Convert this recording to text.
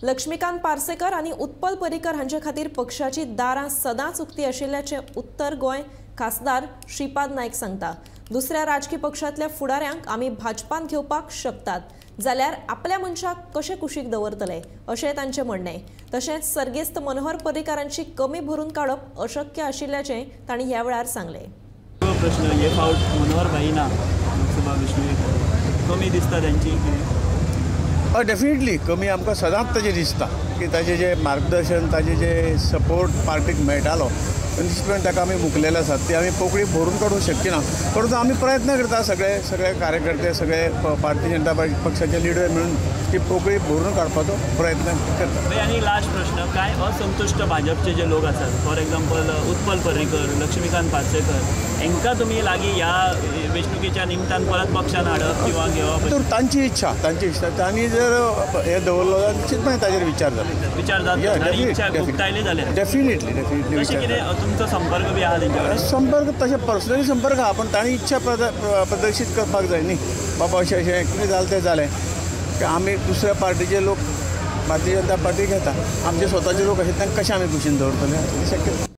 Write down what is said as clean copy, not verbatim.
लक्ष्मीकांत पार्सेकर आणि उत्पल पर्रीकर हांचे खातीर पक्षाची दारां सदांच उक्ती आशिल्ल्याचे उत्तर गोंय खासदार श्रीपाद नाईक सांगता। दुसऱ्या राजकीय पक्षांतल्या फुडाऱ्यांक आमी भाजपांत घेवपाक शकतात जाल्यार आपल्या मनशाक कशे कुशीक दवरतले अशें तांचें म्हणणें। तशेंच सर्गेस्त मनोहर पर्रीकारांची कमी भरून काडप अशक्य आशिल्ल्याचें तांणी ह्या वेळार सांगलें। प्रश्न हे फावट मनोहर भाई ना लोकसभा वेंचणुकेक कमी दिसता त्यांची डेफिनेटली कमी आमकां सदांच ताजें दिसता की ताजें जें मार्गदर्शन ताजें जें सपोर्ट पार्टीक मेळटालो निश्चितपणे ताका आमी मुखलेले आसात ती आमी पोकळी भरून काडूंक शकची ना। परंतु आमी प्रयत्न करता सगळे कार्यकर्ते सगळे भारतीय जनता पक्षाचे लिडर मिळून ती पोकळी भरून काडपाचो प्रयत्न करता। आणि लास्ट प्रश्न काय असंतुष्ट भाजपचे जे लोक आसात फॉर एक्झाम्पल उत्पल पर्रीकर लक्ष्मीकांत पार्सेकर हांकां तुमी लागीं ह्या वेंचणुकेच्या निमतान परत पक्षान हाडप किंवा घेवप तर तांची इच्छा तांणी जर हे दवरलो जाल्यार निश्चितपणे ताजेर विचार जाता उक्तायले जाल्यार डेफिनेटली तशें कितें तुमचो संपर्क बी आहा तेंच्या कडेन? संपर्क तशें पर्सनली संपर्क आहा पण तांणी इच्छा प्रदर्शीत करपाक जाय न्ही बाबा अशें कितें जालें तें जालें की आमी दुसऱ्या पार्टीचे लोक भारतीय जनता पार्टी घेता आमचे स्वताचे लोक अशें तांकां कशें आमी कुशीन दवरतले शक्य